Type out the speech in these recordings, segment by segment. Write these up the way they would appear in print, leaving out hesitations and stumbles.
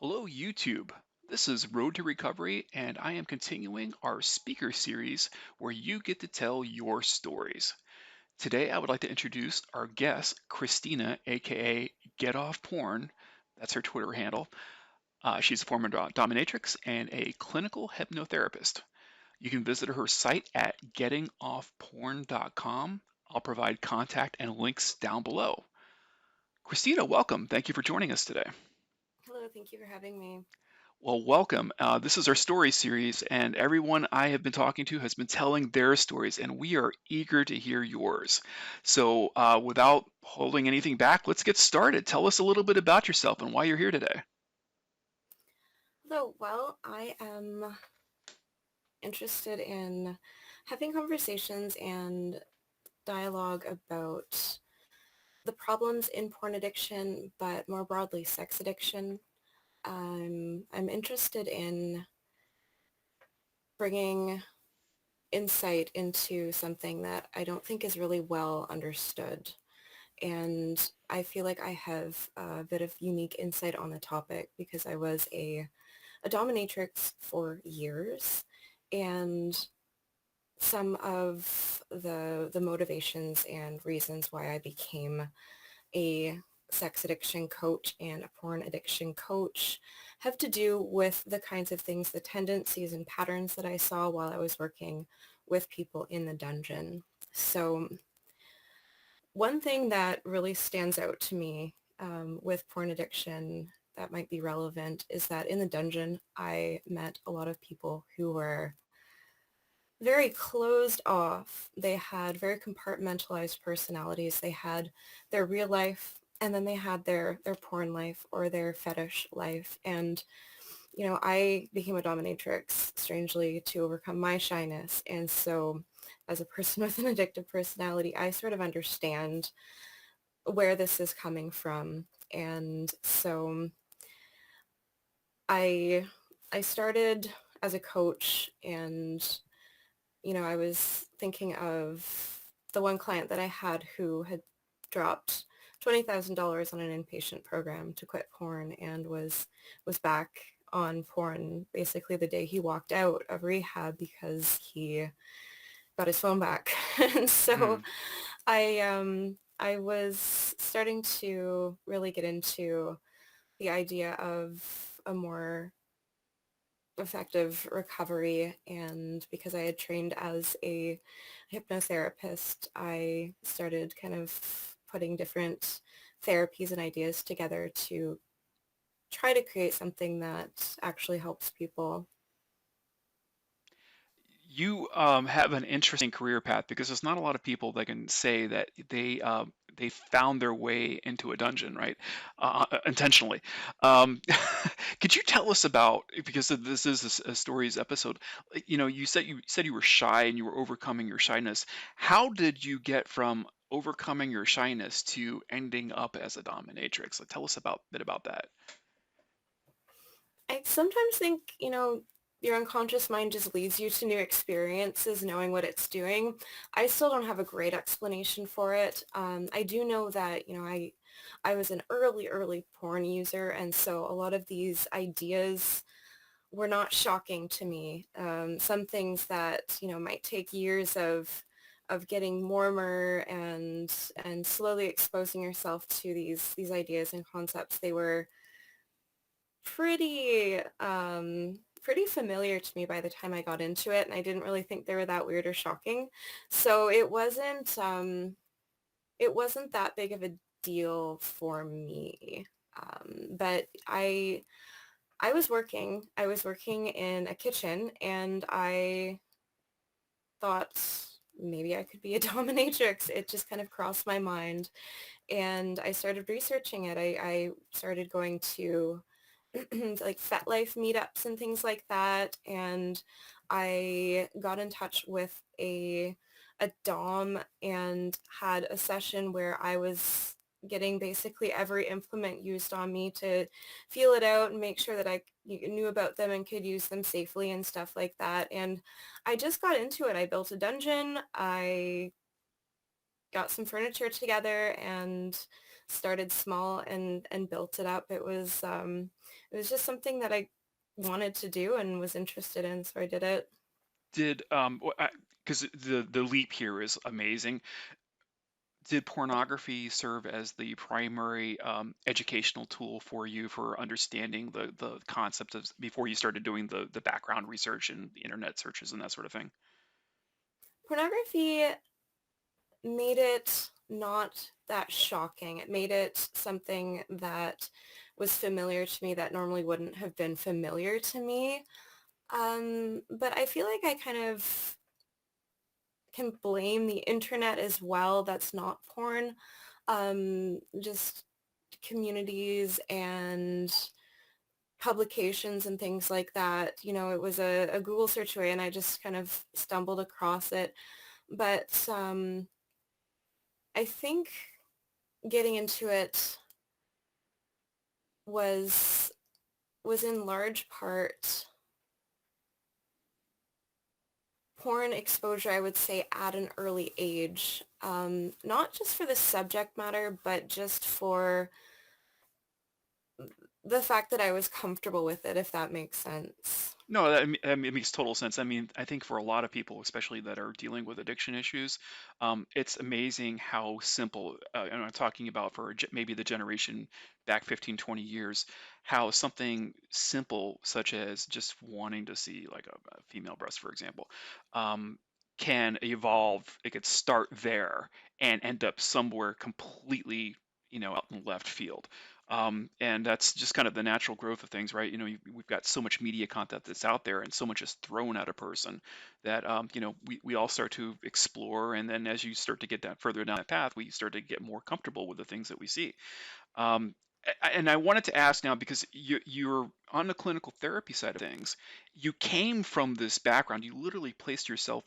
Hello, YouTube. This is Road to Recovery, and I am continuing our speaker series where you get to tell your stories. Today, I would like to introduce our guest, Kristina, aka Get Off Porn. That's her Twitter handle. She's a former dominatrix and a clinical hypnotherapist. You can visit her site at gettingoffporn.com. I'll provide contact and links down below. Kristina, welcome. Thank you for joining us today. Hello, thank you for having me. Well, welcome. This is our story series, and everyone I have been talking to has been telling their stories, and we are eager to hear yours. So, without holding anything back, let's get started. Tell us a little bit about yourself and why you're here today. I am interested in having conversations and dialogue about the problems in porn addiction, but more broadly, sex addiction. I'm interested in bringing insight into something that I don't think is really well understood. And I feel like I have a bit of unique insight on the topic because I was a dominatrix for years, and some of the motivations and reasons why I became a sex addiction coach and a porn addiction coach have to do with the kinds of things, the tendencies and patterns that I saw while I was working with people in the dungeon. So one thing that really stands out to me with porn addiction that might be relevant is that in the dungeon, I met a lot of people who were very closed off. They had very compartmentalized personalities. They had their real life, and then they had their porn life or their fetish life. And, I became a dominatrix, strangely, to overcome my shyness. And so as a person with an addictive personality, I sort of understand where this is coming from. And so I I started as a coach, and I was thinking of the one client that I had who had dropped $20,000 on an inpatient program to quit porn and was back on porn basically the day he walked out of rehab because he got his phone back. And so Hmm. I was starting to really get into the idea of a more effective recovery, and because I had trained as a hypnotherapist, I started kind of putting different therapies and ideas together to try to create something that actually helps people. You have an interesting career path because there's not a lot of people that can say that they found their way into a dungeon, right? Intentionally. Um, could you tell us about, because this is a stories episode, like, you said you were shy and you were overcoming your shyness. How did you get from overcoming your shyness to ending up as a dominatrix? Like, tell us about a bit about that. I sometimes think, your unconscious mind just leads you to new experiences, knowing what it's doing. I still don't have a great explanation for it. I do know that, I was an early porn user, and so a lot of these ideas were not shocking to me. Some things that, might take years of getting warmer and slowly exposing yourself to these ideas and concepts, they were pretty familiar to me by the time I got into it, and I didn't really think they were that weird or shocking. So it wasn't that big of a deal for me. But I was working in a kitchen, and I thought maybe I could be a dominatrix. It just kind of crossed my mind, and I started researching it. I started going to like FetLife meetups and things like that. And I got in touch with a dom and had a session where I was getting basically every implement used on me to feel it out and make sure that I knew about them and could use them safely and stuff like that. And I just got into it. I built a dungeon. I got some furniture together and started small and built it up. It was just something that I wanted to do and was interested in, so I did it. Did because the leap here is amazing. Did pornography serve as the primary educational tool for you for understanding the concept of before you started doing the background research and the internet searches and that sort of thing? Pornography made it not that shocking. It made it something that was familiar to me that normally wouldn't have been familiar to me. But I feel like I kind of can blame the internet as well. That's not porn. Just communities and publications and things like that. You know, it was a Google search away and I just kind of stumbled across it. But I think getting into it was was in large part porn exposure, I would say, at an early age. Not just for the subject matter, but just for the fact that I was comfortable with it, if that makes sense. No, it makes total sense. I mean, I think for a lot of people, especially that are dealing with addiction issues, it's amazing how simple, and I'm talking about for maybe the generation back 15, 20 years, how something simple such as just wanting to see like a female breast, for example, um, can evolve. It could start there and end up somewhere completely, out in left field. And that's just kind of the natural growth of things, right? We've got so much media content that's out there and so much is thrown at a person that, we all start to explore. And then as you start to get that further down that path, we start to get more comfortable with the things that we see. Um, and I wanted to ask now because you're on the clinical therapy side of things. You came from this background. You literally placed yourself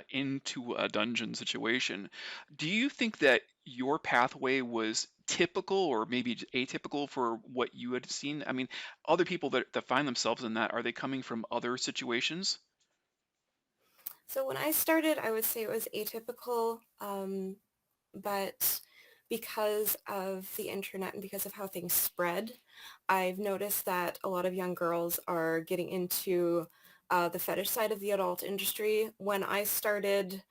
into a dungeon situation. Do you think that your pathway was typical or maybe atypical for what you had seen? I mean, other people that find themselves in that, are they coming from other situations? So when I started, I would say it was atypical, but because of the internet and because of how things spread, I've noticed that a lot of young girls are getting into the fetish side of the adult industry. When I started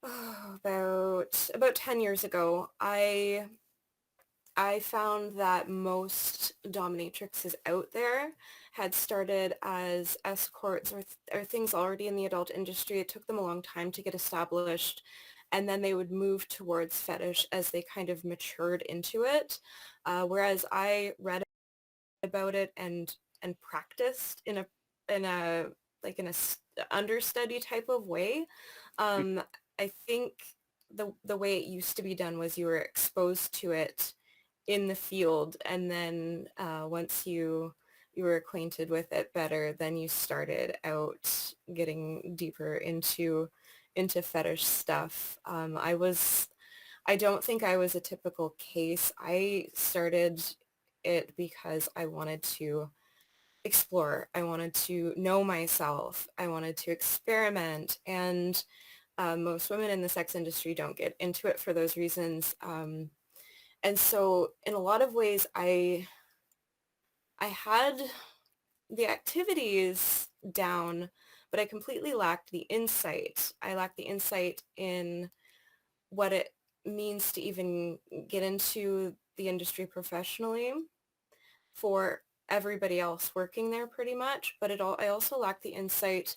about 10 years ago, I found that most dominatrixes out there had started as escorts or things already in the adult industry. It took them a long time to get established, and then they would move towards fetish as they kind of matured into it. Whereas I read about it and practiced in a like in a understudy type of way. Mm. Um, I think the way it used to be done was you were exposed to it in the field, and then once you were acquainted with it better, then you started out getting deeper into fetish stuff. I don't think I was a typical case. I started it because I wanted to explore. I wanted to know myself. I wanted to experiment, and most women in the sex industry don't get into it for those reasons. And so in a lot of ways, I had the activities down, but I completely lacked the insight. I lacked the insight in what it means to even get into the industry professionally for everybody else working there pretty much, but I also lacked the insight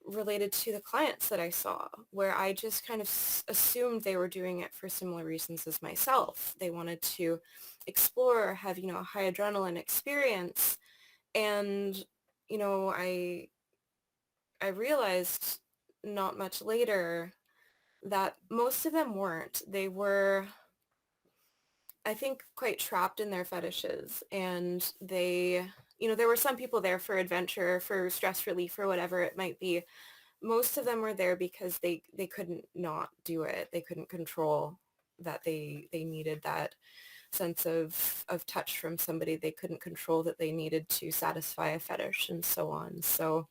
related to the clients that I saw, where I just kind of assumed they were doing it for similar reasons as myself. They wanted to explore, have, a high adrenaline experience. And, you know, I I realized not much later that most of them weren't. They were, I think, quite trapped in their fetishes, and there were some people there for adventure, for stress relief, or whatever it might be. Most of them were there because they couldn't not do it. They couldn't control that they needed that sense of touch from somebody. They couldn't control that they needed to satisfy a fetish and so on. So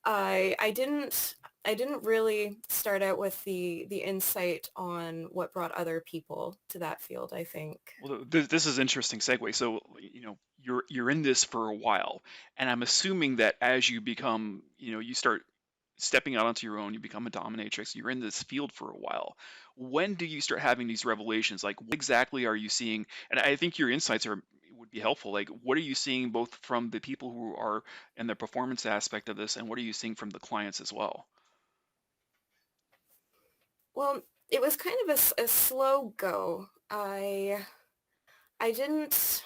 I didn't. I didn't really start out with the insight on what brought other people to that field, I think. Well, this is interesting segue. So, you're in this for a while, and I'm assuming that as you become, you start stepping out onto your own, you become a dominatrix. You're in this field for a while. When do you start having these revelations? Like, what exactly are you seeing? And I think your insights are would be helpful. Like, what are you seeing both from the people who are in the performance aspect of this, and what are you seeing from the clients as well? Well, it was kind of a slow go. I didn't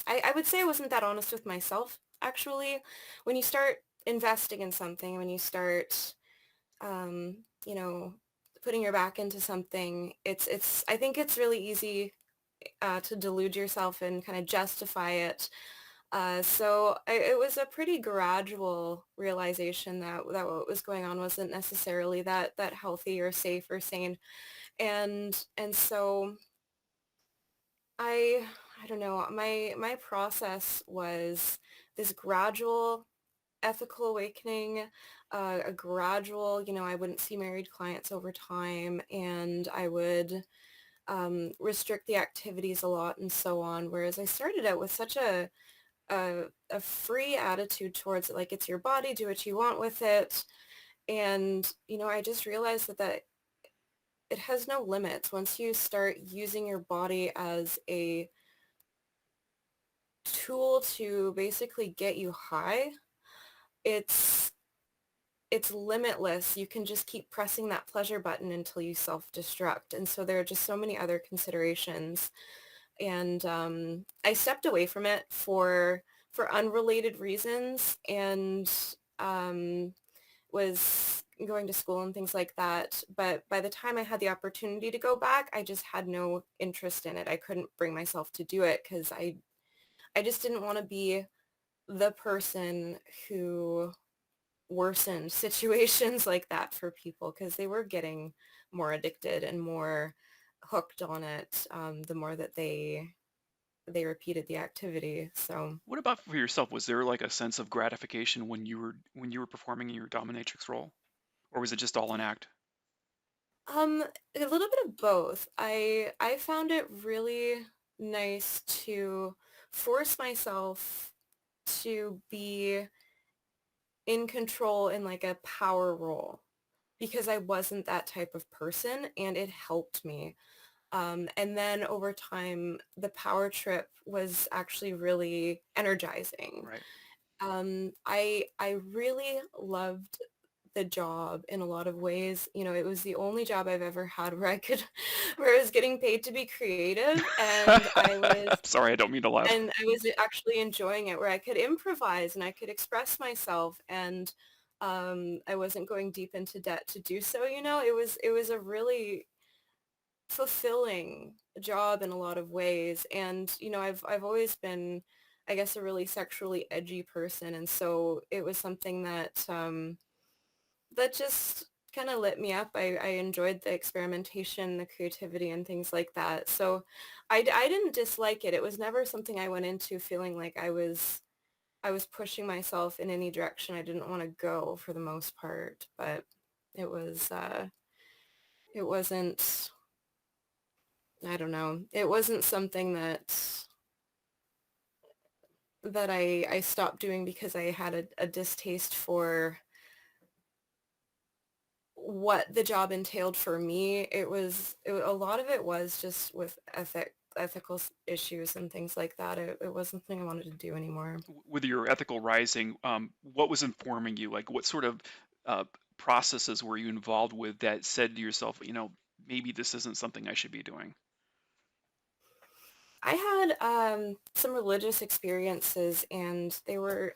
I would say I wasn't that honest with myself, actually. When you start investing in something, when you start, you know, putting your back into something, I think it's really easy to delude yourself and kind of justify it. It was a pretty gradual realization that what was going on wasn't necessarily that healthy or safe or sane. And so I I don't know, my process was this gradual ethical awakening, a gradual, I wouldn't see married clients over time, and I would restrict the activities a lot and so on. Whereas I started out with such a free attitude towards it, like it's your body, do what you want with it. And, I just realized that it has no limits. Once you start using your body as a tool to basically get you high, it's it's limitless. You can just keep pressing that pleasure button until you self-destruct. And so there are just so many other considerations. And I stepped away from it for unrelated reasons, and um, was going to school and things like that. But by the time I had the opportunity to go back, I just had no interest in it. I couldn't bring myself to do it because I just didn't want to be the person who worsened situations like that for people, because they were getting more addicted and more hooked on it, the more that they repeated the activity. So What about for yourself? Was there like a sense of gratification when you were performing in your dominatrix role, or was it just all an act? a little bit of both. I found it really nice to force myself to be in control in like a power role, because I wasn't that type of person, and it helped me. And then over time, the power trip was actually really energizing. Right. I really loved the job in a lot of ways. It was the only job I've ever had where I could, where I was getting paid to be creative, Sorry, I don't mean to laugh. and I was actually enjoying it, where I could improvise and I could express myself, and I wasn't going deep into debt to do so. It was a really fulfilling job in a lot of ways. And I've always been, I guess, a really sexually edgy person, and so it was something that just kind of lit me up. I enjoyed the experimentation, the creativity, and things like that. So I didn't dislike it. It was never something I went into feeling like I was pushing myself in any direction I didn't want to go, for the most part. But it was it wasn't, I don't know. It wasn't something that I stopped doing because I had a distaste for what the job entailed for me. A lot of it was just with ethical issues and things like that. It wasn't something I wanted to do anymore. With your ethical rising, what was informing you? Like, what sort of uh, processes were you involved with that said to yourself, maybe this isn't something I should be doing? I had some religious experiences, and they were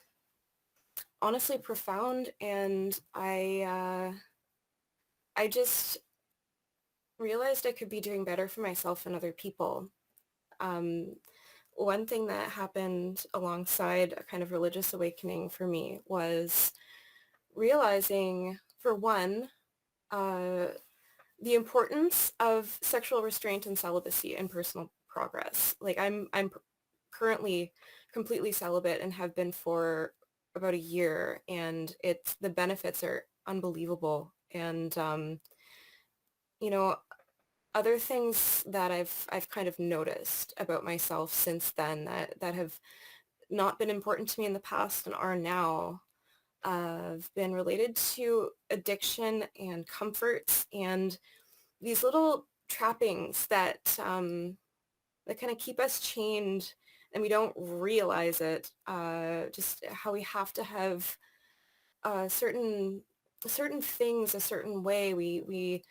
honestly profound, and I just realized I could be doing better for myself and other people. Um, One thing that happened alongside a kind of religious awakening for me was realizing, for one, uh, the importance of sexual restraint and celibacy and personal progress. Like I'm currently completely celibate and have been for about a year, and the benefits are unbelievable. And you know, other things that I've kind of noticed about myself since then that have not been important to me in the past and are now, have been related to addiction and comforts and these little trappings that kind of keep us chained and we don't realize it. Just how we have to have certain things a certain way. We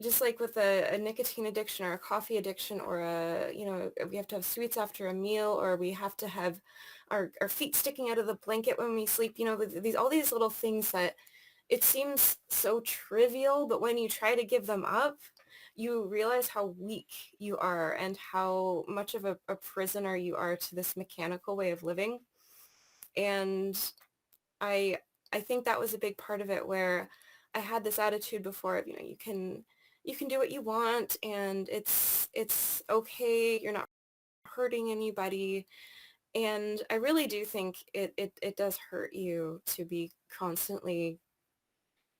just like with a nicotine addiction or a coffee addiction or we have to have sweets after a meal, or we have to have our feet sticking out of the blanket when we sleep, these all these little things that it seems so trivial, but when you try to give them up, you realize how weak you are and how much of a prisoner you are to this mechanical way of living. And I I think that was a big part of it, where I had this attitude before of, you can do what you want and it's okay. You're not hurting anybody. And I really do think it does hurt you to be constantly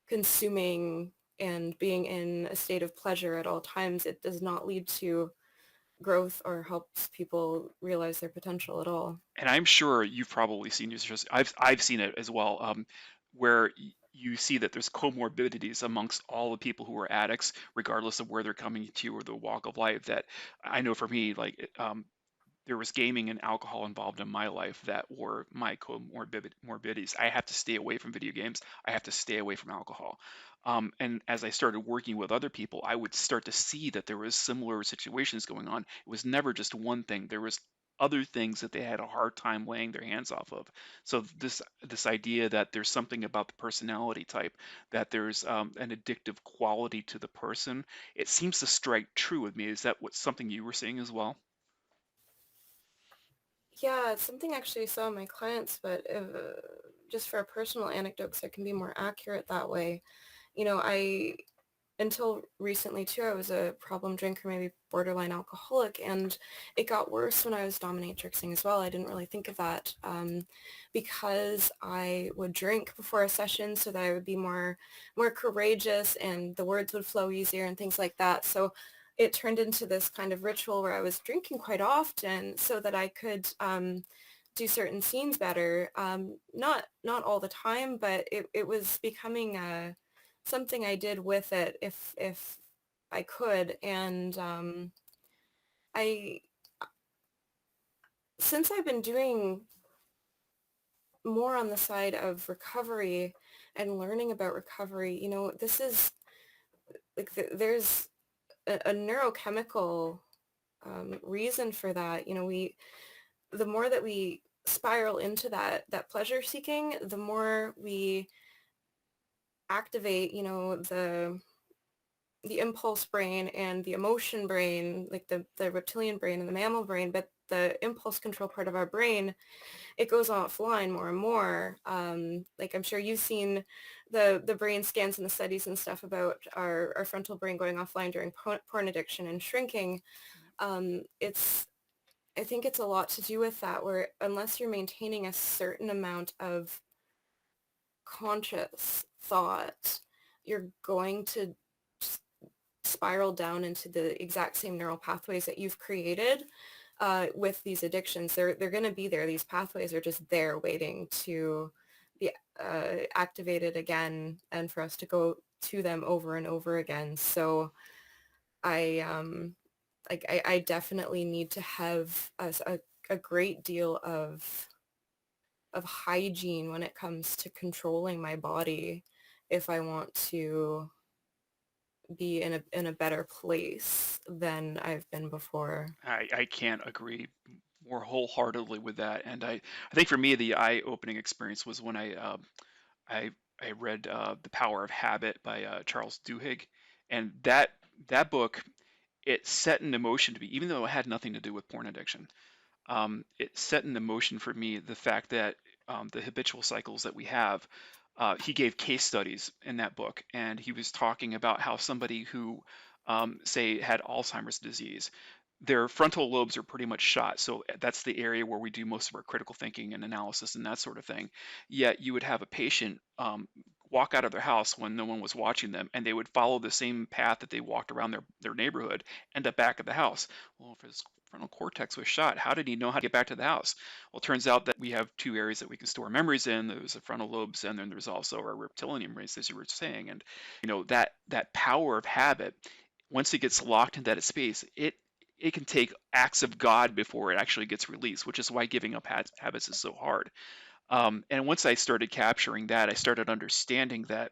consuming and being in a state of pleasure at all times. It does not lead to growth or helps people realize their potential at all. And I'm sure you've probably seen users. I've seen it as well, where you see that there's comorbidities amongst all the people who are addicts, regardless of where they're coming to or the walk of life. That I know for me, like there was gaming and alcohol involved in my life that were my comorbidities. I have to stay away from video games. I have to stay away from alcohol. And as I started working with other people, I would start to see that there was similar situations going on. It was never just one thing. There was other things that they had a hard time laying their hands off of. So this idea that there's something about the personality type, that there's an addictive quality to the person, it seems to strike true with me. Is that what something you were saying as well? Yeah, it's something actually I saw in my clients, but just for a personal anecdote, so it can be more accurate that way. I until recently too, I was a problem drinker, maybe borderline alcoholic, and it got worse when I was dominatrixing as well. I didn't really think of that, because I would drink before a session so that I would be more courageous and the words would flow easier and things like that. So it turned into this kind of ritual where I was drinking quite often so that I could do certain scenes better. Not all the time, but it was becoming something I did with it if I could. And I since I've been doing more on the side of recovery and learning about recovery, this is like there's a neurochemical reason for that. The more that we spiral into that pleasure seeking, the more we activate, the impulse brain and the emotion brain, like the reptilian brain and the mammal brain, but the impulse control part of our brain, it goes offline more and more. Like I'm sure you've seen the brain scans and the studies and stuff about our frontal brain going offline during porn addiction and shrinking. It's I think it's a lot to do with that, where unless you're maintaining a certain amount of conscious thought, you're going to spiral down into the exact same neural pathways that you've created with these addictions. They're going to be there. These pathways are just there waiting to be activated again and for us to go to them over and over again. So I definitely need to have a great deal of hygiene when it comes to controlling my body if I want to be in a better place than I've been before. I can't agree more wholeheartedly with that. And I think for me, the eye-opening experience was when I, I read The Power of Habit by Charles Duhigg, and that book, it set in motion to me, even though it had nothing to do with porn addiction. It set in motion for me the fact that the habitual cycles that we have. He gave case studies in that book, and he was talking about how somebody who, say, had Alzheimer's disease, their frontal lobes are pretty much shot. So that's the area where we do most of our critical thinking and analysis and that sort of thing. Yet you would have a patient walk out of their house when no one was watching them, and they would follow the same path that they walked around their neighborhood, end up back at the house. Well, if his frontal cortex was shot, how did he know how to get back to the house? Well, it turns out that we have two areas that we can store memories in. There's the frontal lobes, and then there's also our reptilian brains, as you were saying. And that power of habit, once it gets locked into that space, it can take acts of God before it actually gets released, which is why giving up habits is so hard. And once I started capturing that, I started understanding that,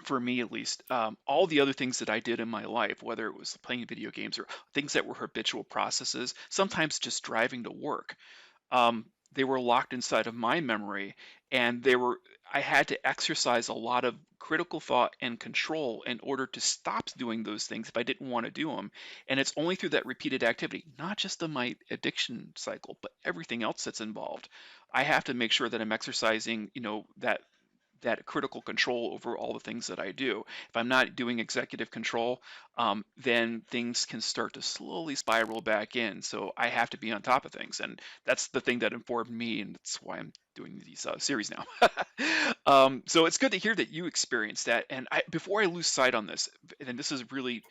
for me at least, all the other things that I did in my life, whether it was playing video games or things that were habitual processes, sometimes just driving to work, um, they were locked inside of my memory, and I had to exercise a lot of critical thought and control in order to stop doing those things if I didn't want to do them. And it's only through that repeated activity, not just in my addiction cycle, but everything else that's involved. I have to make sure that I'm exercising, that critical control over all the things that I do. If I'm not doing executive control, then things can start to slowly spiral back in. So I have to be on top of things, and that's the thing that informed me, and that's why I'm doing these series now. So it's good to hear that you experienced that. And before I lose sight on this, and this is really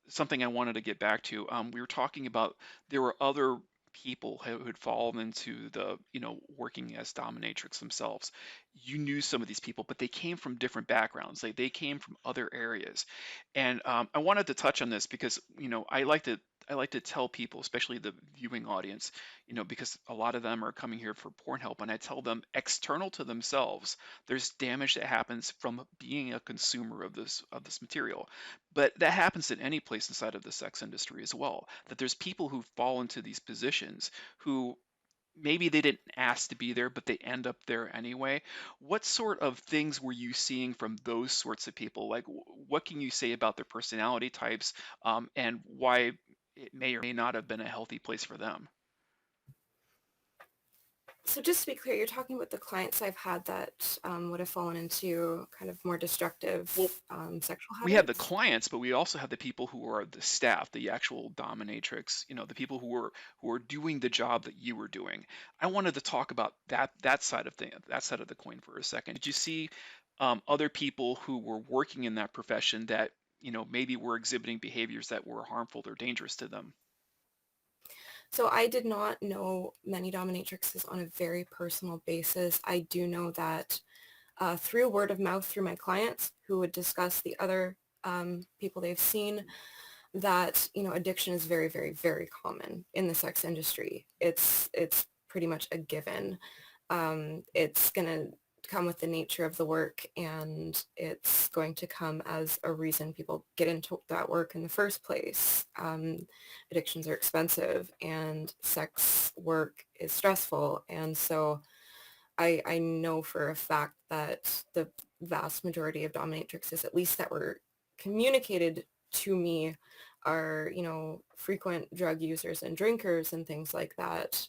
something I wanted to get back to. We were talking about there were other people who had fallen into the, working as dominatrix themselves. You knew some of these people, but they came from different backgrounds. Like they came from other areas, and I wanted to touch on this because I like to tell people, especially the viewing audience, because a lot of them are coming here for porn help, and I tell them external to themselves, there's damage that happens from being a consumer of this material. But that happens in any place inside of the sex industry as well. That there's people who fall into these positions who maybe they didn't ask to be there, but they end up there anyway. What sort of things were you seeing from those sorts of people? Like, what can you say about their personality types, and why it may or may not have been a healthy place for them? So just to be clear, you're talking about the clients I've had that would have fallen into kind of more Well, destructive sexual we have the habits. clients, but we also have the people who are the staff, the actual dominatrix, the people who are doing the job that you were doing. I wanted to talk about that side of the coin for a second. Did you see other people who were working in that profession that, maybe were exhibiting behaviors that were harmful or dangerous to them? So I did not know many dominatrixes on a very personal basis. I do know that through word of mouth through my clients who would discuss the other people they've seen, that addiction is very, very, very common in the sex industry. It's pretty much a given. It's gonna come with the nature of the work, and it's going to come as a reason people get into that work in the first place. Addictions are expensive, and sex work is stressful, and so I know for a fact that the vast majority of dominatrixes, at least that were communicated to me, are, frequent drug users and drinkers and things like that.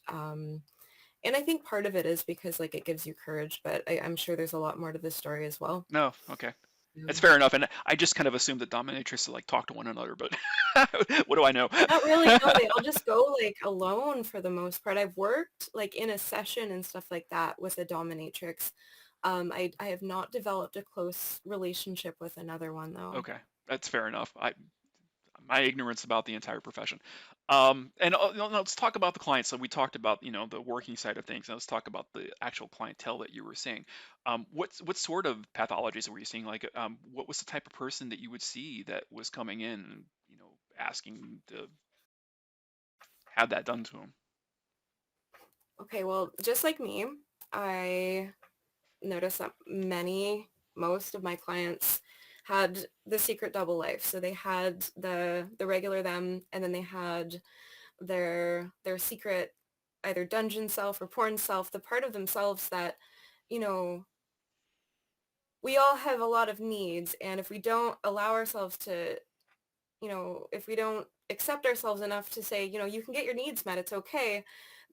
And I think part of it is because like it gives you courage, but I'm sure there's a lot more to this story as well. No, okay. That's Um, fair enough. And I just kind of assumed that dominatrixes like talk to one another, but what do I know? Not really, no, they all just go like alone for the most part. I've worked like in a session and stuff like that with a dominatrix. I have not developed a close relationship with another one though. Okay, that's fair enough. My ignorance about the entire profession. And let's talk about the clients. So we talked about, the working side of things. Now let's talk about the actual clientele that you were seeing. What sort of pathologies were you seeing? Like, what was the type of person that you would see that was coming in and, asking to have that done to them? Okay, well, just like me, I noticed that most of my clients had the secret double life. So they had the regular them, and then they had their secret either dungeon self or porn self, the part of themselves that, you know, we all have a lot of needs, and if we don't allow ourselves to, if we don't accept ourselves enough to say, you can get your needs met, it's okay,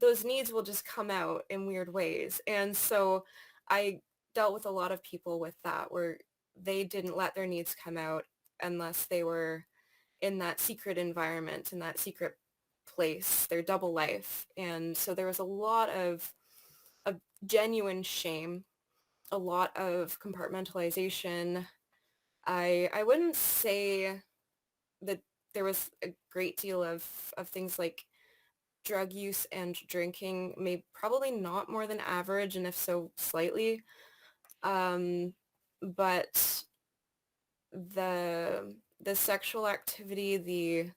those needs will just come out in weird ways. And so I dealt with a lot of people with that where they didn't let their needs come out unless they were in that secret environment, in that secret place, their double life. And so there was a lot of genuine shame, a lot of compartmentalization. I wouldn't say that there was a great deal of things like drug use and drinking, maybe probably not more than average, and if so, slightly. Um, but the sexual activity,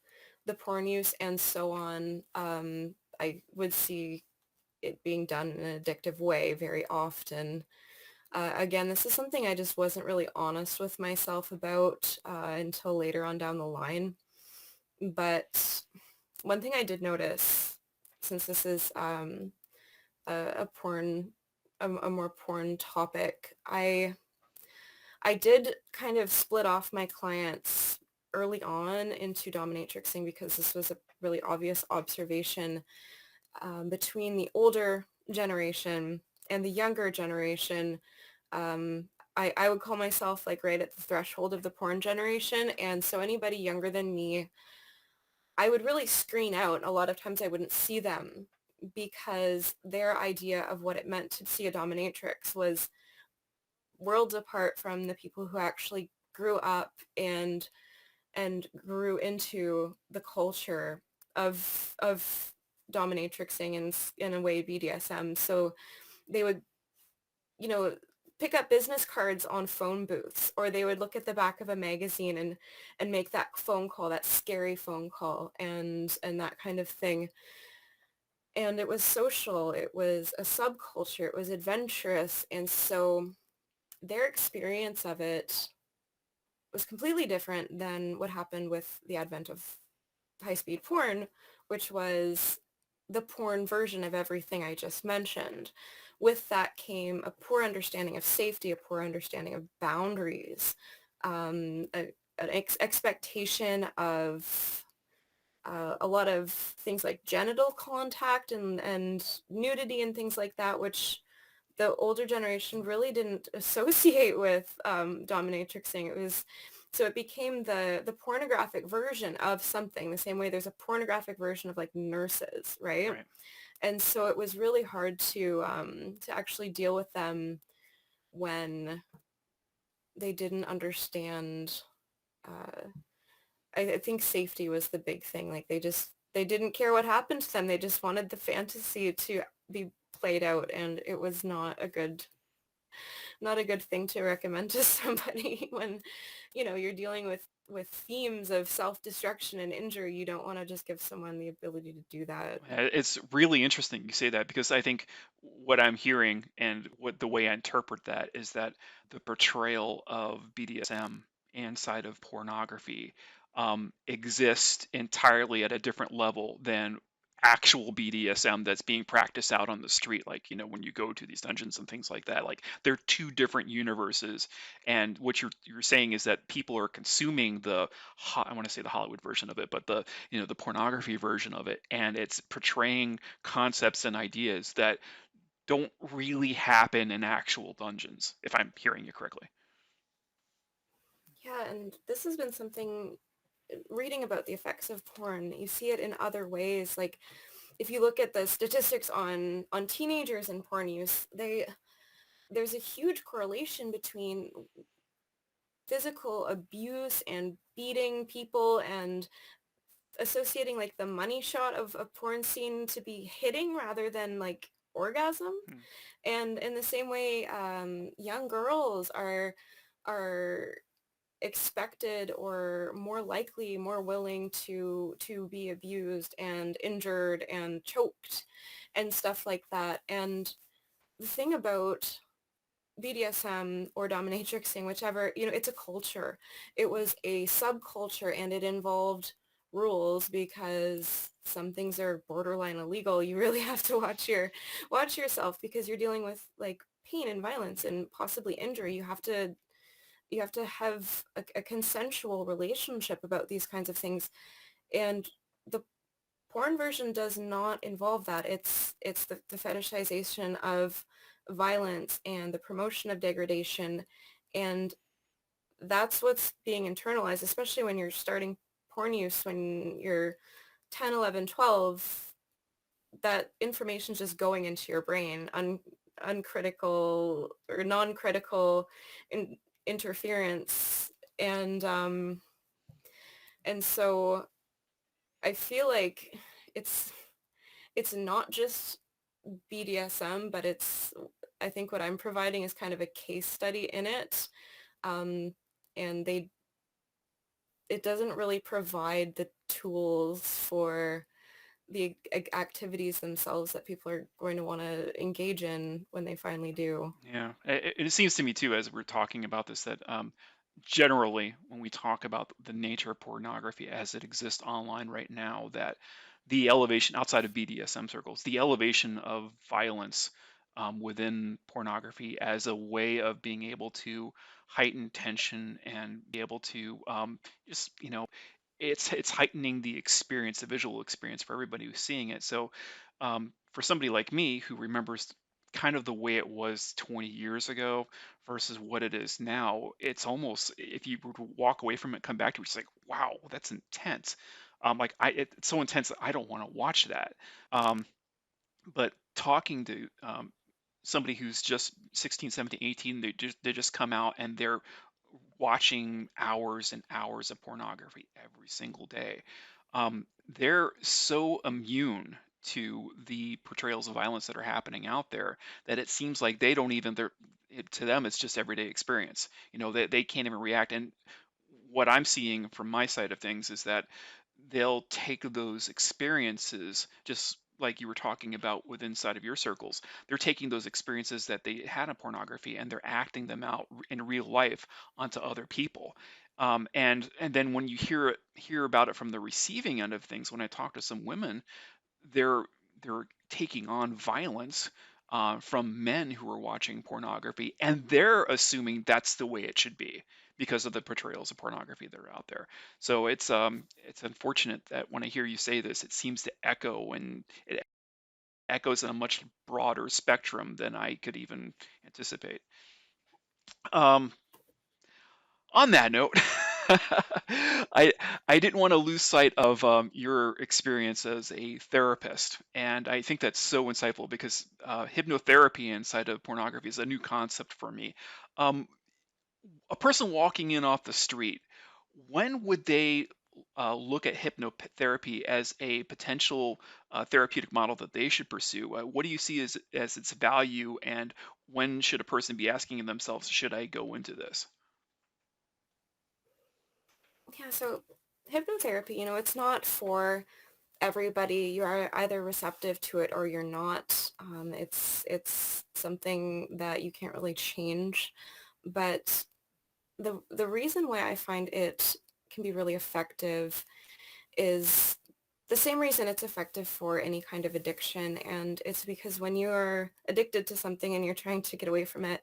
the porn use, and so on, I would see it being done in an addictive way very often. Again, this is something I just wasn't really honest with myself about until later on down the line. But one thing I did notice, since this is a porn, a more porn topic, I did kind of split off my clients early on into dominatrixing because this was a really obvious observation between the older generation and the younger generation. Um, I would call myself like right at the threshold of the porn generation. And so anybody younger than me, I would really screen out. A lot of times I wouldn't see them because their idea of what it meant to see a dominatrix was worlds apart from the people who actually grew up and grew into the culture of dominatrixing and in a way BDSM. So they would, you know, pick up business cards on phone booths, or they would look at the back of a magazine and make that phone call, that scary phone call, and that kind of thing. And it was social, it was a subculture, it was adventurous, and so their experience of it was completely different than what happened with the advent of high-speed porn, which was the porn version of everything I just mentioned. With that came a poor understanding of safety, a poor understanding of boundaries, an expectation of a lot of things like genital contact and nudity and things like that, which the older generation really didn't associate with dominatrixing. It was so it became the pornographic version of something, the same way there's a pornographic version of like nurses, right? Right. And so it was really hard to actually deal with them when they didn't understand. Uh, I think safety was the big thing. Like they didn't care what happened to them. They just wanted the fantasy to be played out, and it was not a good thing to recommend to somebody when, you know, you're dealing with themes of self-destruction and injury. You don't want to just give someone the ability to do that. It's really interesting you say that because I think what I'm hearing and what the way I interpret that is that the portrayal of BDSM inside of pornography exists entirely at a different level than actual BDSM that's being practiced out on the street. Like, when you go to these dungeons and things like that, like they're two different universes. And what you're saying is that people are consuming I want to say the Hollywood version of it, but the pornography version of it, and it's portraying concepts and ideas that don't really happen in actual dungeons, if I'm hearing you correctly. Yeah, and this has been something, reading about the effects of porn, you see it in other ways. Like if you look at the statistics on teenagers and porn use, there's a huge correlation between physical abuse and beating people and associating like the money shot of a porn scene to be hitting rather than like orgasm. Hmm. And in the same way, young girls are expected or more likely, more willing to be abused and injured and choked and stuff like that. And the thing about BDSM or dominatrixing, whichever, it's a culture. It was a subculture and it involved rules because some things are borderline illegal. You really have to watch yourself because you're dealing with like pain and violence and possibly injury. You have to have a consensual relationship about these kinds of things. And the porn version does not involve that. It's the fetishization of violence and the promotion of degradation, and that's what's being internalized, especially when you're starting porn use when you're 10, 11, 12, that information's just going into your brain, uncritical or non-critical interference. And so I feel like it's it's not just BDSM, but I think what I'm providing is kind of a case study in it. Um, and it doesn't really provide the tools for the activities themselves that people are going to want to engage in when they finally do. Yeah, it seems to me too, as we're talking about this, that generally, when we talk about the nature of pornography as it exists online right now, that the elevation outside of BDSM circles, the elevation of violence within pornography as a way of being able to heighten tension and be able to just, it's heightening the experience, the visual experience for everybody who's seeing it. So, for somebody like me who remembers kind of the way it was 20 years ago versus what it is now, it's almost, if you were to walk away from it, come back to it, it's like, wow, that's intense. Like it's so intense that I don't want to watch that. Um, but talking to somebody who's just 16, 17, 18, they just come out and they're watching hours and hours of pornography every single day. They're so immune to the portrayals of violence that are happening out there that it seems like they don't even, to them, it's just everyday experience. They can't even react. And what I'm seeing from my side of things is that they'll take those experiences, just like you were talking about with inside of your circles. They're taking those experiences that they had in pornography and they're acting them out in real life onto other people. And then when you hear about it from the receiving end of things, when I talk to some women, they're they're taking on violence from men who are watching pornography, and they're assuming that's the way it should be because of the portrayals of pornography that are out there. So it's unfortunate that when I hear you say this, it seems to echo, and it echoes in a much broader spectrum than I could even anticipate. Um, on that note, I I didn't want to lose sight of your experience as a therapist, and I think that's so insightful because hypnotherapy inside of pornography is a new concept for me. Um, a person walking in off the street, when would they look at hypnotherapy as a potential therapeutic model that they should pursue? What do you see as its value, and when should a person be asking themselves, should I go into this? Yeah, so hypnotherapy, it's not for everybody. You are either receptive to it or you're not. It's something that you can't really change. But the reason why I find it can be really effective is the same reason it's effective for any kind of addiction. And it's because when you're addicted to something and you're trying to get away from it,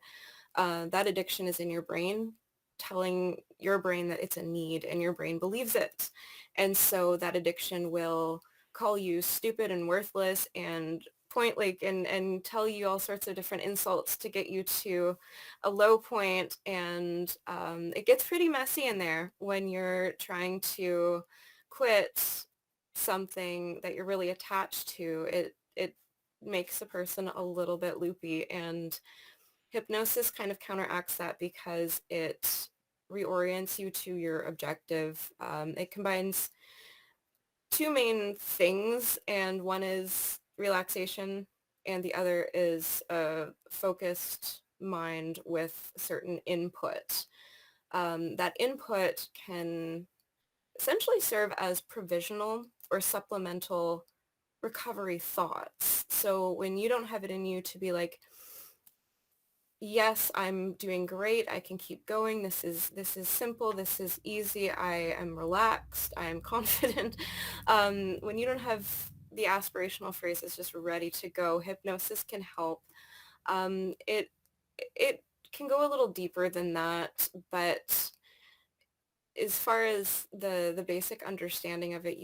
that addiction is in your brain, telling your brain that it's a need, and your brain believes it. And so that addiction will call you stupid and worthless and and tell you all sorts of different insults to get you to a low point. And it gets pretty messy in there when you're trying to quit something that you're really attached to. It makes a person a little bit loopy, and hypnosis kind of counteracts that because it reorients you to your objective. It combines two main things, and one is relaxation, and the other is a focused mind with certain input. That input can essentially serve as provisional or supplemental recovery thoughts. So when you don't have it in you to be like, yes, I'm doing great. I can keep going. This is simple. This is easy. I am relaxed. I am confident. When you don't have the aspirational phrases just ready to go, hypnosis can help. It can go a little deeper than that, but as far as the basic understanding of it,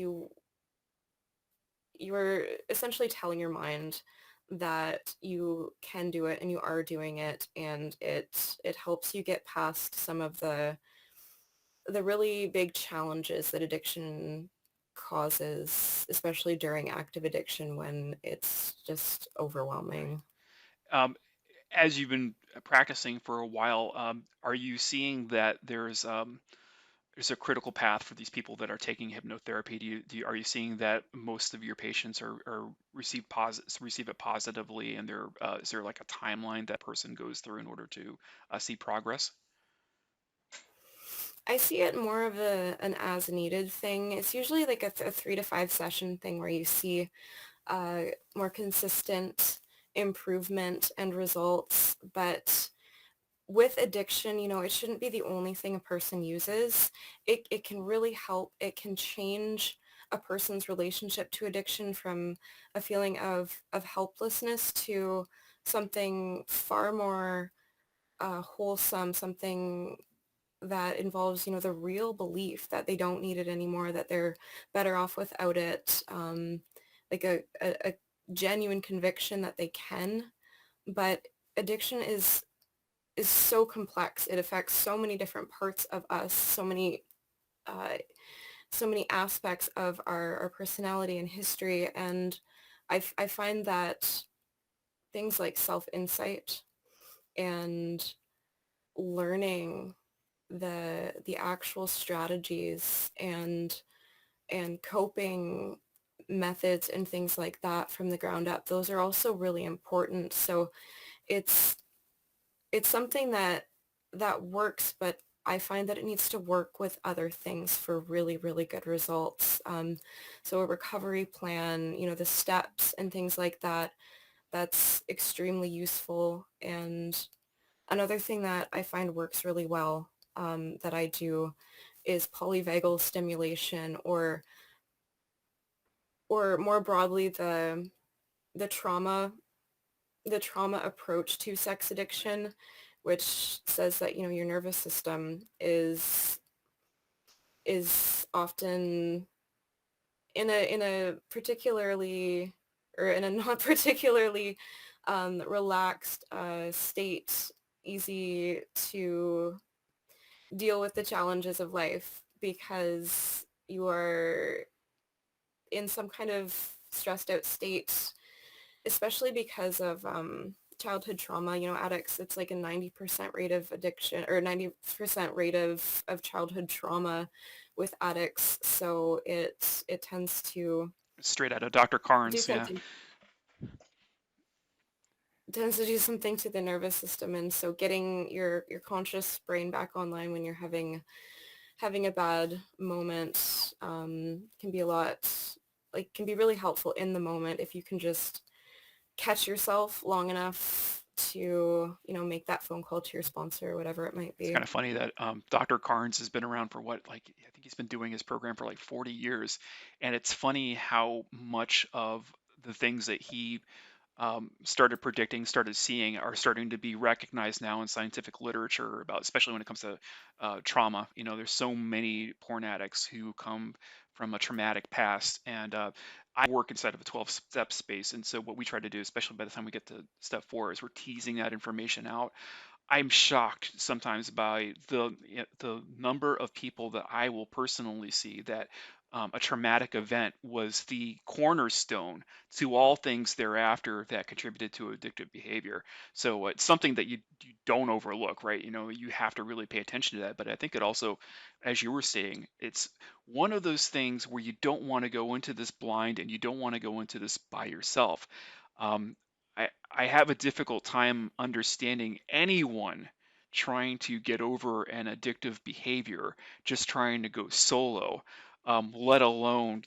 you're essentially telling your mind that you can do it and you are doing it, and it helps you get past some of the really big challenges that addiction causes, especially during active addiction when it's just Right. overwhelming. Um, as you've been practicing for a while, are you seeing that there's a critical path for these people that are taking hypnotherapy? Are you seeing that most of your patients are receive it positively, and is there like a timeline that person goes through in order to see progress? I see it more of an as needed thing. It's usually like a 3 to 5 session thing where you see uh, more consistent improvement and results. But with addiction, it shouldn't be the only thing a person uses. It can really help. It can change a person's relationship to addiction from a feeling of helplessness to something far more wholesome, something that involves, the real belief that they don't need it anymore, that they're better off without it, like a genuine conviction that they can. But addiction is so complex. It affects so many different parts of us, uh, so many aspects of our personality and history. And I find that things like self-insight and learning the actual strategies and coping methods and things like that from the ground up, those are also really important. So it's it's something that works, but I find that it needs to work with other things for really, really good results. So a recovery plan, the steps and things like that, that's extremely useful. And another thing that I find works really well, that I do, is polyvagal stimulation, or more broadly the trauma the trauma approach to sex addiction, which says that your nervous system is often in a particularly, or in a not particularly relaxed state, easy to deal with the challenges of life because you are in some kind of stressed out state, especially because of childhood trauma. Addicts, it's like a 90% rate of addiction, or 90% rate of childhood trauma with addicts. So it Straight out of Dr. do Carnes, yeah. something tends to do something to the nervous system. And so getting your conscious brain back online when you're having a bad moment can be a lot, like, can be really helpful in the moment if you can just catch yourself long enough to, make that phone call to your sponsor or whatever it might It's be. kind of funny that Dr. Carnes has been around for what, like, I think he's been doing his program for like 40 years. And it's funny how much of the things that he started predicting, started seeing, are starting to be recognized now in scientific literature about, especially when it comes to trauma. There's so many porn addicts who come from a traumatic past, and I work inside of a 12-step space, and so what we try to do, especially by the time we get to step 4, is we're teasing that information out. I'm shocked sometimes by the number of people that I will personally see that a traumatic event was the cornerstone to all things thereafter that contributed to addictive behavior. So it's something that you don't overlook, right? You have to really pay attention to that. But I think it also, as you were saying, it's one of those things where you don't want to go into this blind, and you don't want to go into this by yourself. Um, I have a difficult time understanding anyone trying to get over an addictive behavior, just trying to go solo, let alone,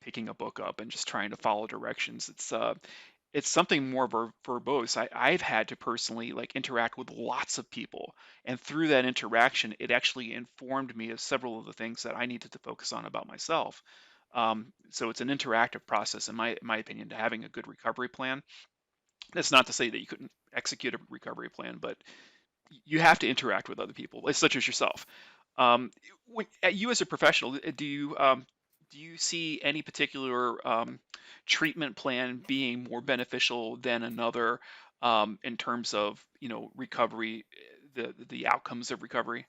picking a book up and just trying to follow directions. It's something more verbose. I've had to personally like interact with lots of people, and through that interaction, it actually informed me of several of the things that I needed to focus on about myself. So it's an interactive process, in my opinion, to having a good recovery plan. That's not to say that you couldn't execute a recovery plan, but you have to interact with other people, like, such as yourself. You as a professional, do you see any particular treatment plan being more beneficial than another in terms of recovery, the outcomes of recovery?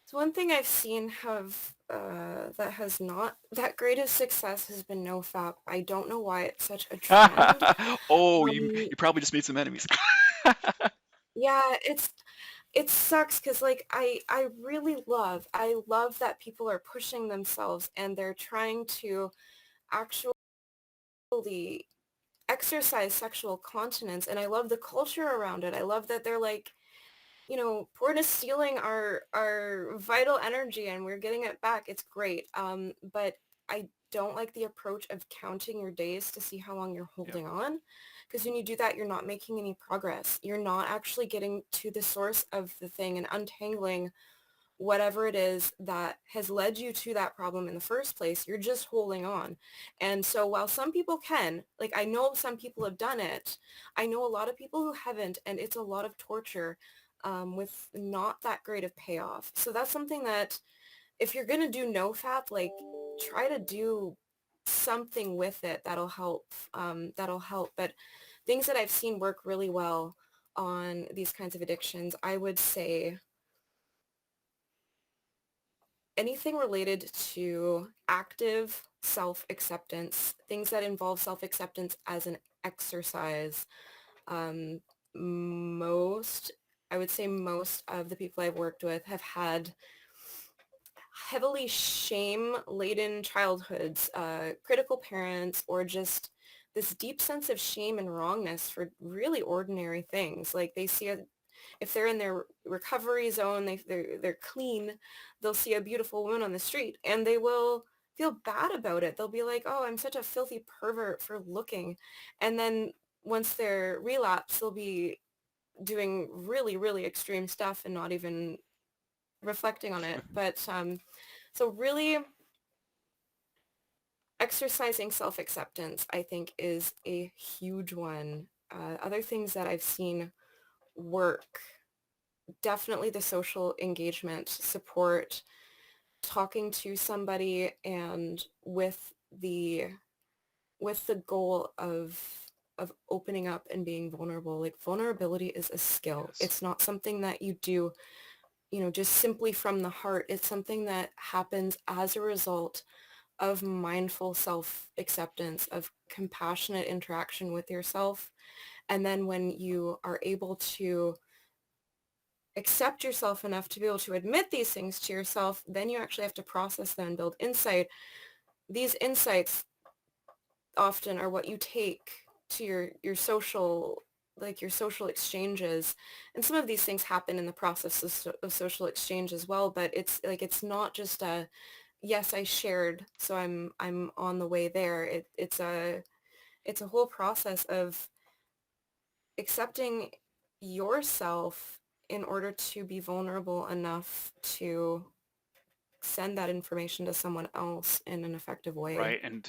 So one thing I've seen that has not that great of success has been NoFap. I don't know why it's such a trend. Oh, Um, you probably just made some enemies. yeah, it sucks because like I love that people are pushing themselves and they're trying to actually exercise sexual continence, and I love the culture around it. I love that they're like, porn is stealing our vital energy and we're getting it back. It's great. But I don't like the approach of counting your days to see how long you're Yep. holding on. Because when you do that, you're not making any progress. You're not actually getting to the source of the thing and untangling whatever it is that has led you to that problem in the first place. You're just holding on. And so while some people can, like I know some people have done it, I know a lot of people who haven't, and it's a lot of torture with not that great of payoff. So that's something that if you're going to do NoFap, like try to do something with it that'll help. That'll help. But things that I've seen work really well on these kinds of addictions, I would say anything related to active self-acceptance, things that involve self-acceptance as an exercise. Um, most, I would say most of the people I've worked with have had heavily shame-laden childhoods, critical parents, or just this deep sense of shame and wrongness for really ordinary things. Like they see if they're in their recovery zone, they're clean, they'll see a beautiful woman on the street and they will feel bad about it. They'll be like, oh, I'm such a filthy pervert for looking. And then once they're relapsed, they'll be doing really, really extreme stuff and not even reflecting on it. But so really exercising self-acceptance, I think, is a huge one. Other things that I've seen work, definitely the social engagement support, talking to somebody and with the goal of opening up and being vulnerable. Like vulnerability is a skill. Yes. It's not something that you do, just simply from the heart. It's something that happens as a result of mindful self-acceptance, of compassionate interaction with yourself. And then when you are able to accept yourself enough to be able to admit these things to yourself, then you actually have to process them and build insight. These insights often are what you take to your social, like your social exchanges. And some of these things happen in the process of social exchange as well, but it's like it's not just a yes, I shared, so I'm on the way there. It's a whole process of accepting yourself in order to be vulnerable enough to send that information to someone else in an effective way. Right. And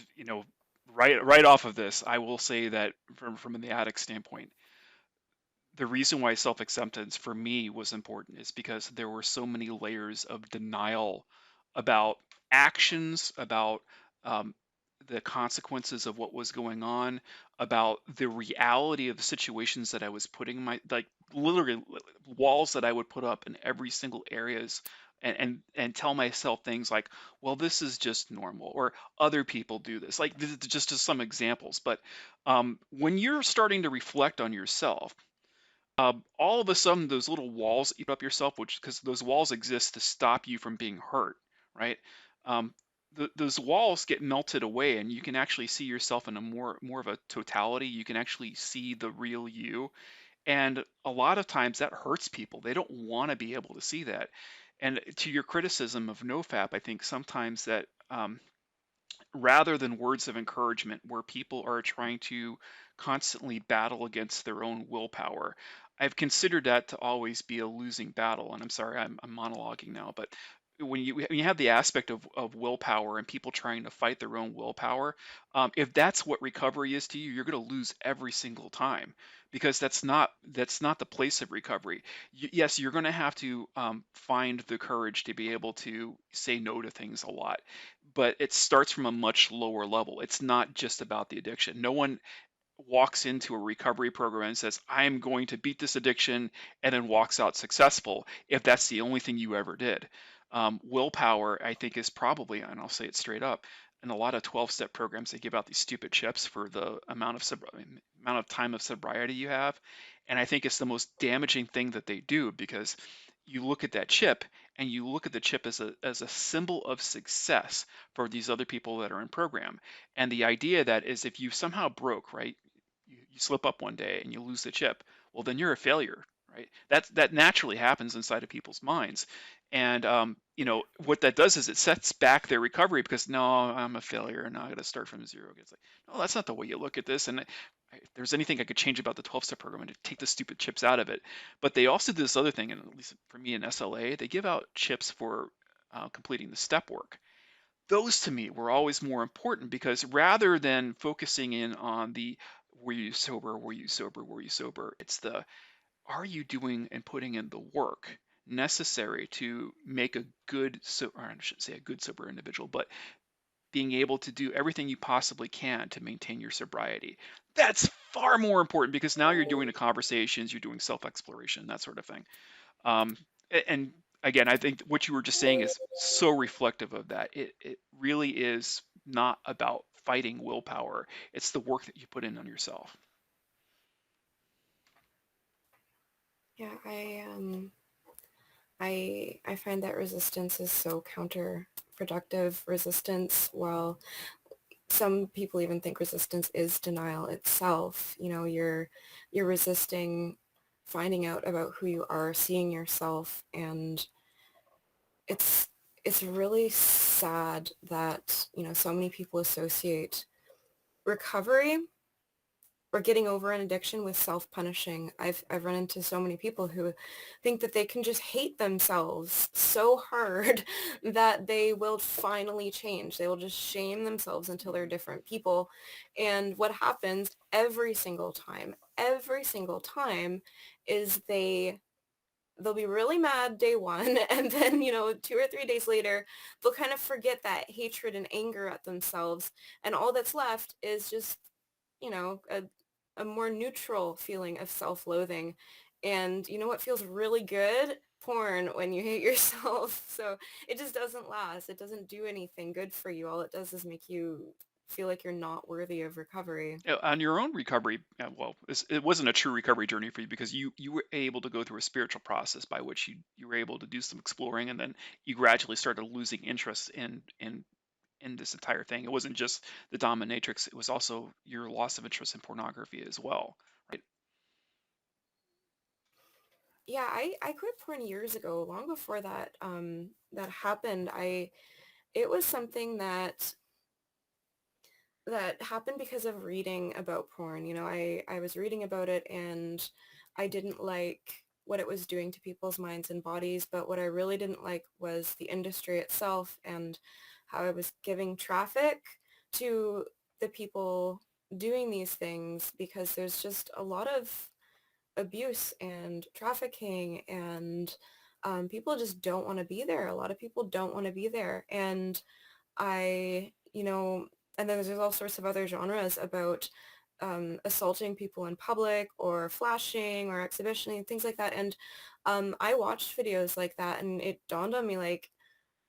right off of this, I will say that from the addict standpoint, the reason why self-acceptance for me was important is because there were so many layers of denial about actions, about um, the consequences of what was going on, about the reality of the situations that I was putting like literally walls that I would put up in every single areas and tell myself things like, well, this is just normal, or other people do this. Like just as some examples. But when you're starting to reflect on yourself, all of a sudden those little walls eat up yourself, which because those walls exist to stop you from being hurt, right? Um, those walls get melted away, and you can actually see yourself in a more of a totality. You can actually see the real you, and a lot of times that hurts people. They don't want to be able to see that. And to your criticism of NoFap, I think sometimes that rather than words of encouragement where people are trying to constantly battle against their own willpower. I've considered that to always be a losing battle. And I'm sorry, I'm monologuing now, but when you have the aspect of willpower and people trying to fight their own willpower, if that's what recovery is to you, you're going to lose every single time because that's not the place of recovery. Yes, you're going to have to find the courage to be able to say no to things a lot, but it starts from a much lower level. It's not just about the addiction. No one walks into a recovery program and says, I'm going to beat this addiction, and then walks out successful if that's the only thing you ever did. Willpower, I think, is probably, and I'll say it straight up, in a lot of 12-step programs, they give out these stupid chips for the amount of time of sobriety you have. And I think it's the most damaging thing that they do, because you look at that chip and you look at the chip as a symbol of success for these other people that are in program. And the idea that is, if you somehow broke, right, you slip up one day and you lose the chip, well, then you're a failure, right? That naturally happens inside of people's minds. And what that does is it sets back their recovery, because no, I'm a failure and now I got to start from zero. It's like, no, that's not the way you look at this. And if there's anything I could change about the 12-step program, and to take the stupid chips out of it. But they also do this other thing, and at least for me in SLA, they give out chips for completing the step work. Those to me were always more important, because rather than focusing in on the were you sober, were you sober, were you sober, it's the are you doing and putting in the work necessary to make a good, so, or I shouldn't say a good sober individual, but being able to do everything you possibly can to maintain your sobriety. That's far more important, because now you're doing the conversations, you're doing self-exploration, that sort of thing. Um, and again, I think what you were just saying is so reflective of that. It really is not about fighting willpower. It's the work that you put in on yourself. Yeah, I find that resistance is so counterproductive. Resistance, while some people even think resistance is denial itself. You know, you're resisting finding out about who you are, seeing yourself, and it's it's really sad that, so many people associate recovery or getting over an addiction with self-punishing. I've run into so many people who think that they can just hate themselves so hard that they will finally change. They will just shame themselves until they're different people. And what happens every single time is they'll be really mad day one, and then 2 or 3 days later they'll kind of forget that hatred and anger at themselves, and all that's left is just a more neutral feeling of self-loathing. And you know what feels really good? Porn, when you hate yourself. So it just doesn't last. It doesn't do anything good for you. All it does is make you feel like you're not worthy of recovery. On your own recovery, well, it wasn't a true recovery journey for you, because you were able to go through a spiritual process by which you were able to do some exploring, and then you gradually started losing interest in this entire thing. It wasn't just the dominatrix; it was also your loss of interest in pornography as well, right? Yeah, I quit porn years ago, long before that happened. I It was something that happened because of reading about porn. I was reading about it, and I didn't like what it was doing to people's minds and bodies, but what I really didn't like was the industry itself and how I was giving traffic to the people doing these things, because there's just a lot of abuse and trafficking, and people just don't want to be there. A lot of people don't want to be there. And I, you know, and then there's all sorts of other genres about assaulting people in public or flashing or exhibitioning, things like that. And I watched videos like that, and it dawned on me, like,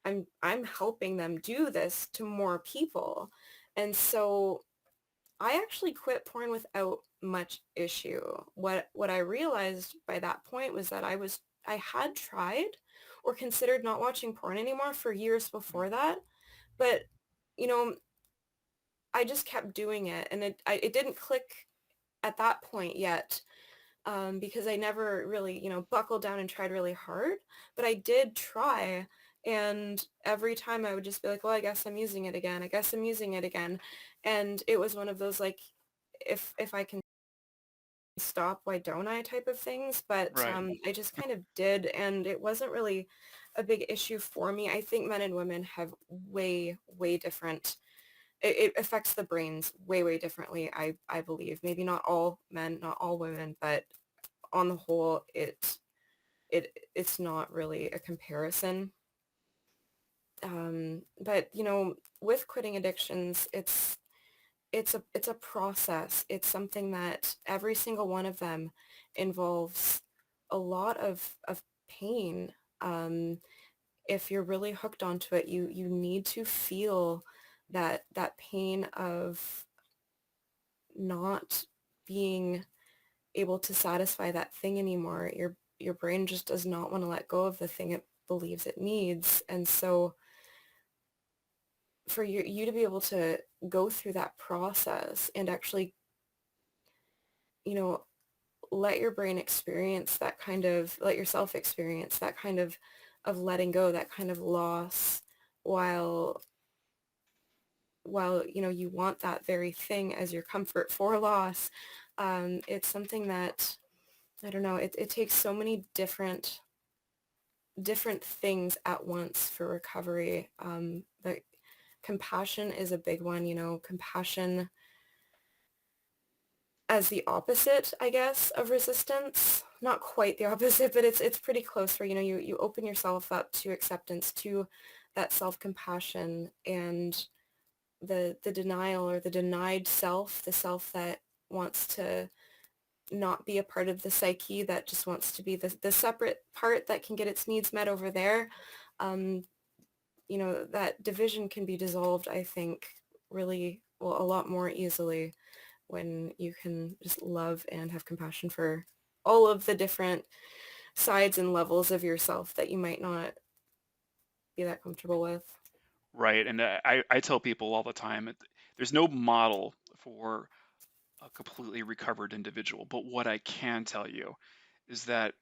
I'm helping them do this to more people. And so I actually quit porn without much issue. What I realized by that point was that I had tried or considered not watching porn anymore for years before that, but you know, I just kept doing it, and it didn't click at that point yet, because I never really, buckled down and tried really hard. But I did try, and every time I would just be like, well, I guess I'm using it again. I guess I'm using it again. And it was one of those, like, if I can stop, why don't I type of things. But Right. I just kind of did, and it wasn't really a big issue for me. I think men and women have way, way different it affects the brains way, way differently, I believe. Maybe not all men, not all women, but on the whole, it's not really a comparison. But with quitting addictions, it's a process. It's something that every single one of them involves a lot of pain. if you're really hooked onto it, you need to feel that pain of not being able to satisfy that thing anymore. Your brain just does not want to let go of the thing it believes it needs. And so for you to be able to go through that process and actually, you know, let your brain experience that kind of, let yourself experience that kind of letting go, that kind of loss, while you want that very thing as your comfort for loss. It's something that, I don't know, it takes so many different things at once for recovery. But compassion is a big one, compassion as the opposite, I guess, of resistance. Not quite the opposite, but it's pretty close, where, you open yourself up to acceptance, to that self-compassion, and the denial, or the denied self, the self that wants to not be a part of the psyche, that just wants to be the separate part that can get its needs met over there. Um, that division can be dissolved, I think, really, well, a lot more easily when you can just love and have compassion for all of the different sides and levels of yourself that you might not be that comfortable with. Right. And I tell people all the time, there's no model for a completely recovered individual. But what I can tell you is that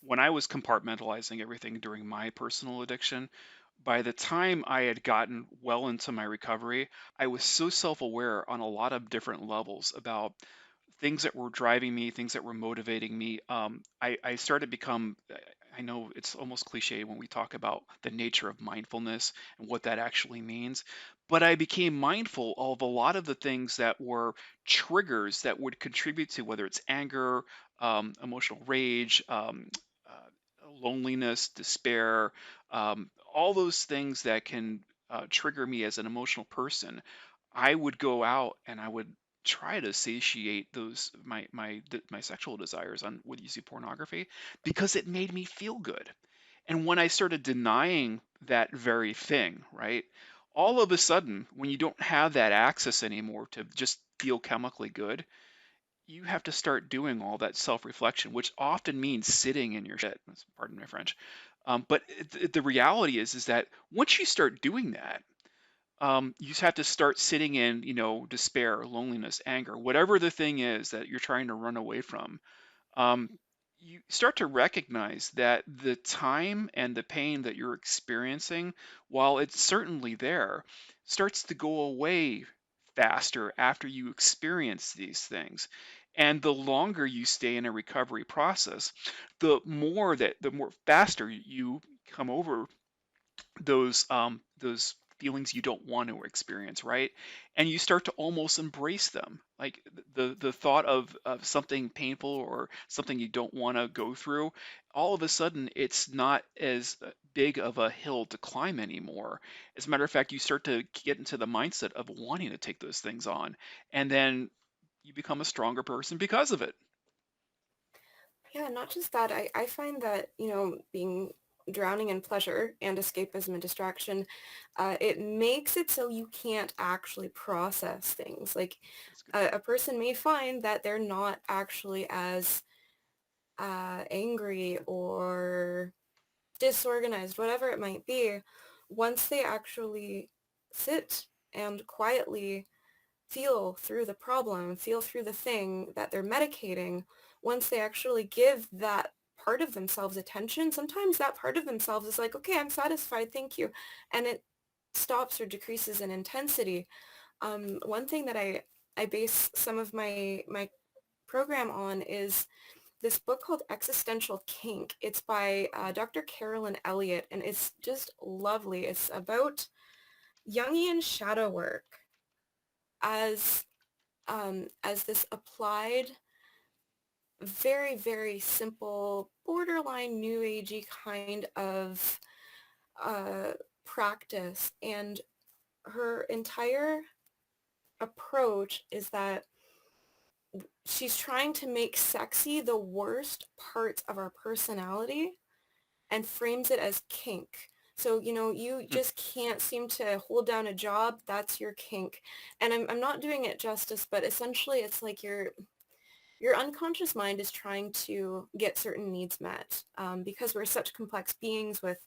when I was compartmentalizing everything during my personal addiction, by the time I had gotten well into my recovery, I was so self-aware on a lot of different levels about things that were driving me, things that were motivating me. I started to become, I know it's almost cliche when we talk about the nature of mindfulness and what that actually means, but I became mindful of a lot of the things that were triggers that would contribute to whether it's anger, emotional rage, loneliness, despair, all those things that can trigger me as an emotional person. I would go out and I would try to satiate those my sexual desires on with using pornography because it made me feel good. And when I started denying that very thing, right, all of a sudden, when you don't have that access anymore to just feel chemically good, you have to start doing all that self-reflection, which often means sitting in your shit. Pardon my French. But the reality is that once you start doing that, you just have to start sitting in, despair, loneliness, anger, whatever the thing is that you're trying to run away from. um, you start to recognize that the time and the pain that you're experiencing, while it's certainly there, starts to go away faster after you experience these things. And the longer you stay in a recovery process, the more faster you come over those feelings you don't want to experience, right? And you start to almost embrace them. Like the thought of something painful or something you don't want to go through, all of a sudden it's not as big of a hill to climb anymore. As a matter of fact, you start to get into the mindset of wanting to take those things on, and then you become a stronger person because of it. Yeah, not just that. I find that, being drowning in pleasure and escapism and distraction, it makes it so you can't actually process things. Like, That's good. a person may find that they're not actually as angry or disorganized, whatever it might be, once they actually sit and quietly feel through the problem, feel through the thing that they're medicating. Once they actually give that part of themselves attention, sometimes that part of themselves is like, okay, I'm satisfied, thank you. And it stops or decreases in intensity. One thing that I base some of my program on is this book called Existential Kink. It's by Dr. Carolyn Elliott, and it's just lovely. It's about Jungian shadow work as this applied, very, very simple, borderline new agey kind of uh, practice. And her entire approach is that she's trying to make sexy the worst parts of our personality and frames it as kink. So, you Hmm. just can't seem to hold down a job. That's your kink. And I'm not doing it justice, but essentially it's like your unconscious mind is trying to get certain needs met, because we're such complex beings with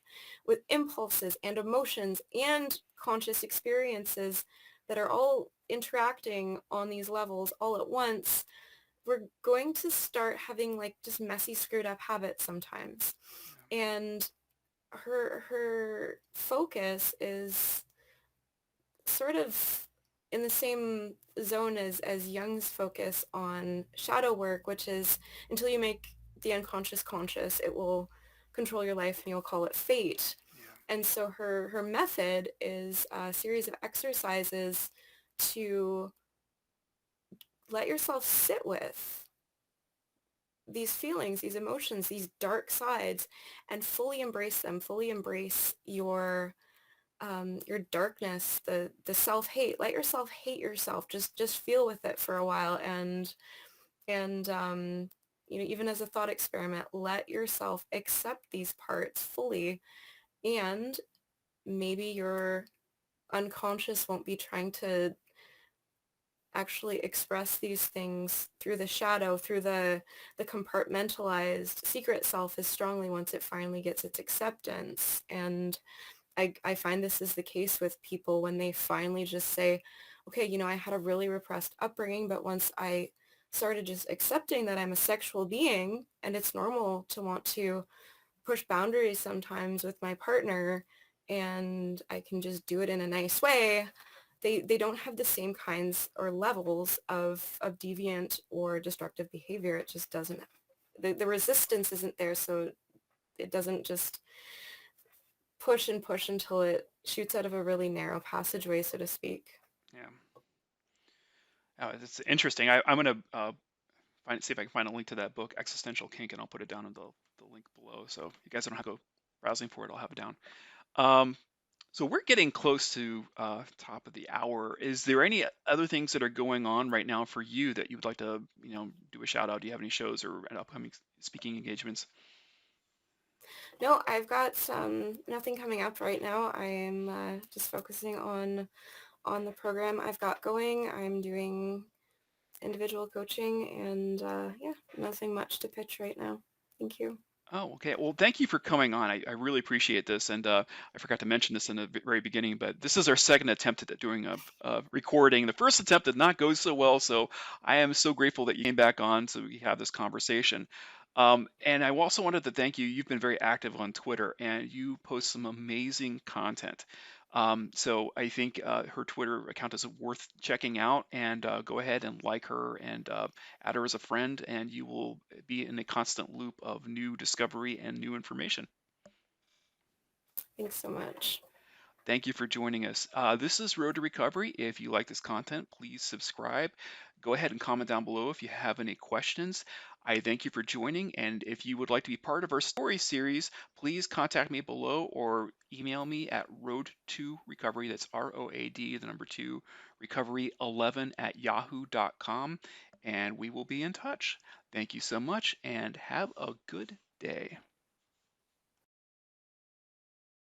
impulses and emotions and conscious experiences that are all interacting on these levels all at once. We're going to start having like just messy, screwed up habits sometimes. And her focus is sort of in the same zone as Jung's focus on shadow work, which is until you make the unconscious conscious, it will control your life and you'll call it fate. Yeah. And so her method is a series of exercises to let yourself sit with these feelings, these emotions, these dark sides, and fully embrace them, fully embrace your darkness, the self-hate. Let yourself hate yourself. Just feel with it for a while, and even as a thought experiment, let yourself accept these parts fully, and maybe your unconscious won't be trying to actually express these things through the shadow, through the compartmentalized secret self as strongly once it finally gets its acceptance. And I find this is the case with people when they finally just say, okay, I had a really repressed upbringing, but once I started just accepting that I'm a sexual being and it's normal to want to push boundaries sometimes with my partner and I can just do it in a nice way, they don't have the same kinds or levels of deviant or destructive behavior. It just doesn't, the resistance isn't there, so it doesn't just push and push until it shoots out of a really narrow passageway, so to speak. Yeah. It's interesting. I'm gonna see if I can find a link to that book, Existential Kink, and I'll put it down in the link below. So you guys don't have to go browsing for it. I'll have it down. Um, so we're getting close to top of the hour. Is there any other things that are going on right now for you that you would like to, do a shout out? Do you have any shows or upcoming speaking engagements? No, I've got nothing coming up right now. I am just focusing on the program I've got going. I'm doing individual coaching and yeah, nothing much to pitch right now. Thank you. Oh, okay. Well, thank you for coming on. I really appreciate this. And I forgot to mention this in the very beginning, but this is our second attempt at doing a recording. The first attempt did not go so well, so I am so grateful that you came back on so we have this conversation. And I also wanted to thank you. You've been very active on Twitter and you post some amazing content. So I think her Twitter account is worth checking out, and go ahead and like her and add her as a friend, and you will be in a constant loop of new discovery and new information. Thanks so much. Thank you for joining us. This is Road to Recovery. If you like this content, please subscribe. Go ahead and comment down below if you have any questions. I thank you for joining, and if you would like to be part of our story series, please contact me below or email me at road to recovery. That's ROAD, the number two, recovery11 at yahoo.com, and we will be in touch. Thank you so much, and have a good day.